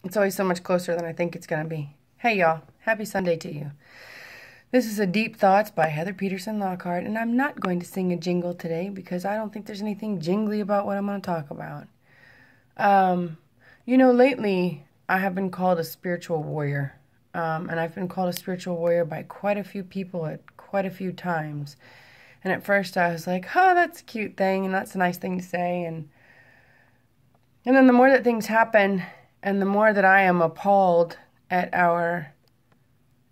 It's always so much closer than I think it's going to be. Hey, y'all. Happy Sunday to you. This is a Deep Thoughts by Heather Peterson Lockhart, and I'm not going to sing a jingle today because I don't think there's anything jingly about what I'm going to talk about. Lately I have been called a spiritual warrior, and I've been called a spiritual warrior by quite a few people at quite a few times. And at first I was like, oh, that's a cute thing, and that's a nice thing to say. And then the more that things happen, and the more that I am appalled at our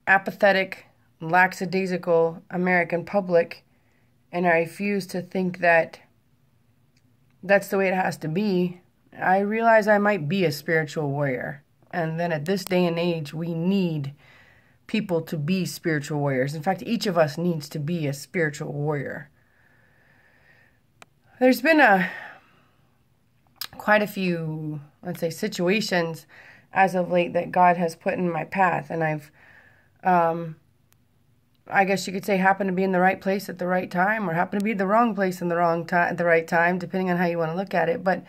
apathetic, lackadaisical American public, and I refuse to think that that's the way it has to be, I realize I might be a spiritual warrior. And then at this day and age, we need people to be spiritual warriors. In fact, each of us needs to be a spiritual warrior. There's been quite a few, let's say, situations as of late that God has put in my path, and I've I guess you could say happen to be in the right place at the right time, or happen to be the wrong place in the wrong time at the right time, depending on how you want to look at it. But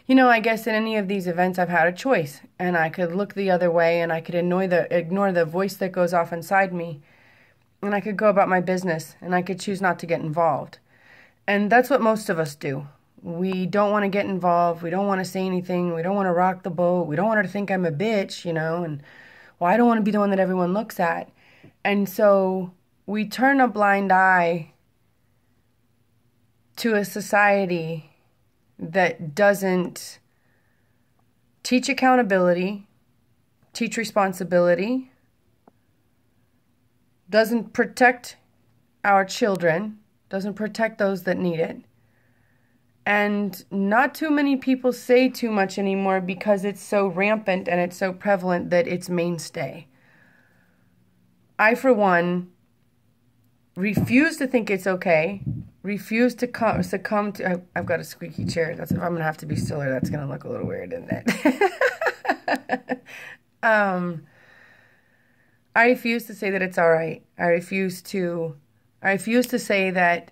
I guess in any of these events I've had a choice, and I could look the other way, and I could ignore the voice that goes off inside me, and I could go about my business, and I could choose not to get involved. And that's what most of us do. We don't want to get involved. We don't want to say anything. We don't want to rock the boat. We don't want her to think I'm a bitch, and well, I don't want to be the one that everyone looks at. And so we turn a blind eye to a society that doesn't teach accountability, teach responsibility, doesn't protect our children, doesn't protect those that need it. And not too many people say too much anymore because it's so rampant and it's so prevalent that it's mainstay. I, for one, refuse to think it's okay, refuse to succumb to... I've got a squeaky chair. If I'm going to have to be stiller, that's going to look a little weird, isn't it? I refuse to say that it's all right. I refuse to say that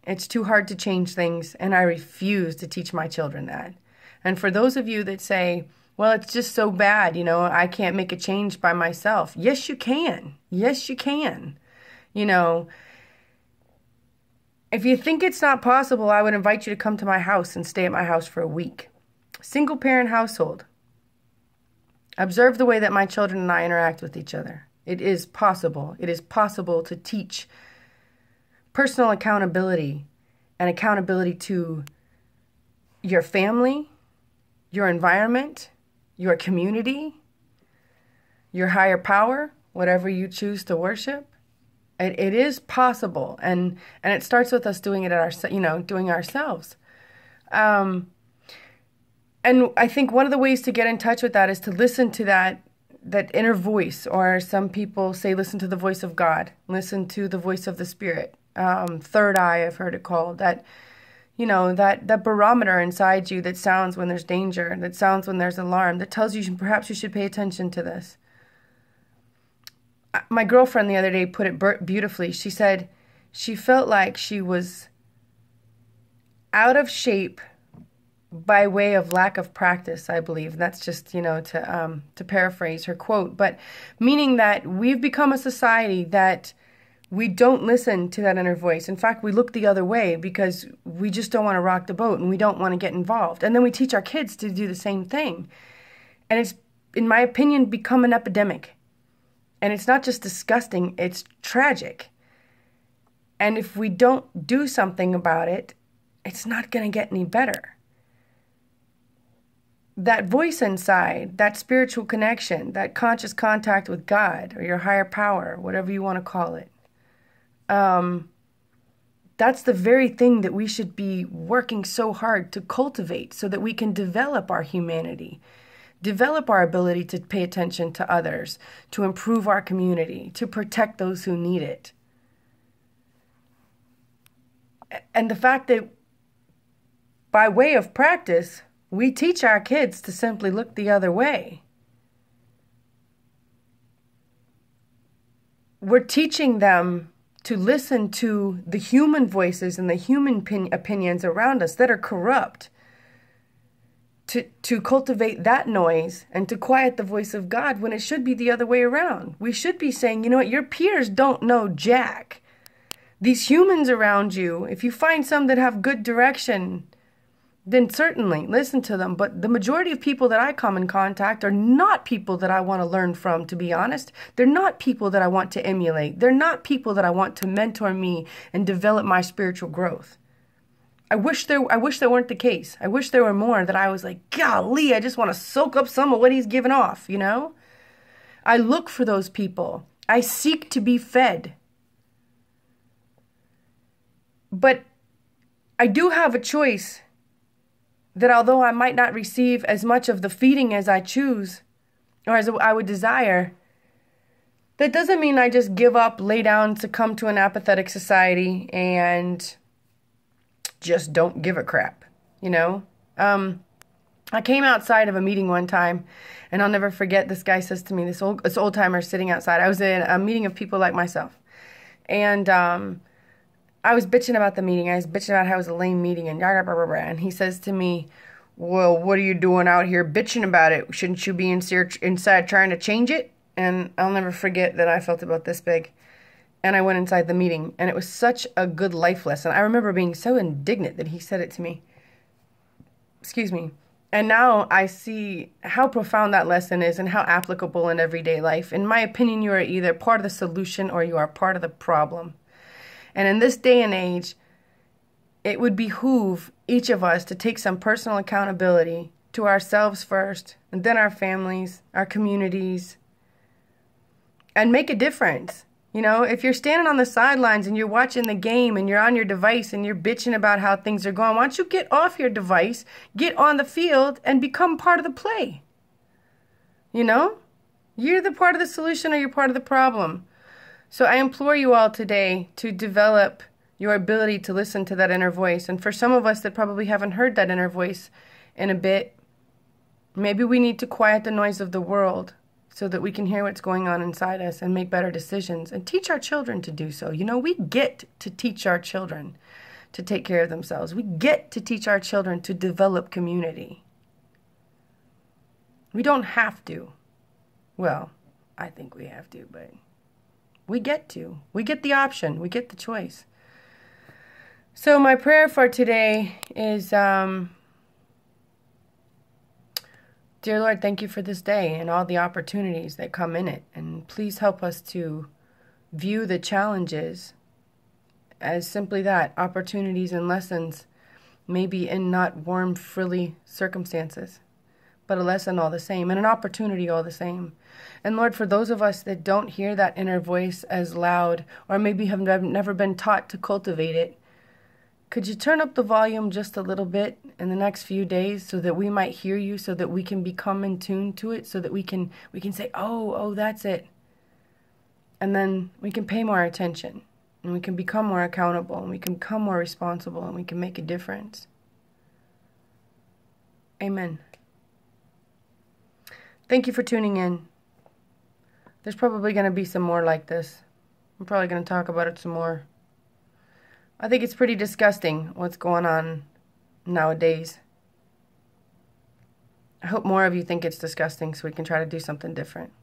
it's too hard to change things, and I refuse to teach my children that. And for those of you that say, well, it's just so bad, I can't make a change by myself. Yes, you can. Yes, you can. If you think it's not possible, I would invite you to come to my house and stay at my house for a week. Single parent household. Observe the way that my children and I interact with each other. It is possible. It is possible to teach personal accountability and accountability to your family, your environment, your community, your higher power, whatever you choose to worship. It is possible, and it starts with us doing it doing ourselves. And I think one of the ways to get in touch with that is to listen to that inner voice, or some people say listen to the voice of God, listen to the voice of the Spirit. Third eye, I've heard it called, that barometer inside you that sounds when there's danger, that sounds when there's alarm, that tells you perhaps you should pay attention to this. My girlfriend the other day put it beautifully. She said she felt like she was out of shape by way of lack of practice, I believe. That's just, to paraphrase her quote, but meaning that we've become a society that we don't listen to that inner voice. In fact, we look the other way because we just don't want to rock the boat and we don't want to get involved. And then we teach our kids to do the same thing. And it's, in my opinion, become an epidemic. And it's not just disgusting, it's tragic. And if we don't do something about it, it's not going to get any better. That voice inside, that spiritual connection, that conscious contact with God or your higher power, whatever you want to call it, that's the very thing that we should be working so hard to cultivate so that we can develop our humanity, develop our ability to pay attention to others, to improve our community, to protect those who need it. And the fact that by way of practice, we teach our kids to simply look the other way. We're teaching them to listen to the human voices and the human opinions around us that are corrupt, to cultivate that noise and to quiet the voice of God when it should be the other way around. We should be saying, you know what, your peers don't know jack. These humans around you, if you find some that have good direction, then certainly listen to them. But the majority of people that I come in contact are not people that I want to learn from, to be honest. They're not people that I want to emulate. They're not people that I want to mentor me and develop my spiritual growth. I wish that weren't the case. I wish there were more that I was like, golly, I just want to soak up some of what he's giving off, you know? I look for those people. I seek to be fed. But I do have a choice that although I might not receive as much of the feeding as I choose or as I would desire, that doesn't mean I just give up, lay down, succumb to an apathetic society, and just don't give a crap, you know? I came outside of a meeting one time, and I'll never forget, this guy says to me, this old timer sitting outside. I was in a meeting of people like myself, and I was bitching about the meeting. I was bitching about how it was a lame meeting, and blah, blah, blah, blah. And he says to me, well, what are you doing out here bitching about it? Shouldn't you be inside trying to change it? And I'll never forget that I felt about this big. And I went inside the meeting, and it was such a good life lesson. I remember being so indignant that he said it to me. Excuse me. And now I see how profound that lesson is and how applicable in everyday life. In my opinion, you are either part of the solution or you are part of the problem. And in this day and age, it would behoove each of us to take some personal accountability to ourselves first, and then our families, our communities, and make a difference. You know, if you're standing on the sidelines and you're watching the game and you're on your device and you're bitching about how things are going, why don't you get off your device, get on the field, and become part of the play? You know? You're the part of the solution or you're part of the problem. So I implore you all today to develop your ability to listen to that inner voice. And for some of us that probably haven't heard that inner voice in a bit, maybe we need to quiet the noise of the world so that we can hear what's going on inside us and make better decisions and teach our children to do so. You know, we get to teach our children to take care of themselves. We get to teach our children to develop community. We don't have to. Well, I think we have to, but we get to. We get the option. We get the choice. So my prayer for today is, dear Lord, thank you for this day and all the opportunities that come in it. And please help us to view the challenges as simply that, opportunities and lessons, maybe in not warm, frilly circumstances, but a lesson all the same and an opportunity all the same. And Lord, for those of us that don't hear that inner voice as loud, or maybe have never been taught to cultivate it, could you turn up the volume just a little bit in the next few days so that we might hear you, so that we can become in tune to it, so that we can say, oh, that's it. And then we can pay more attention, and we can become more accountable, and we can become more responsible, and we can make a difference. Amen. Thank you for tuning in. There's probably going to be some more like this. I'm probably going to talk about it some more. I think it's pretty disgusting what's going on nowadays. I hope more of you think it's disgusting so we can try to do something different.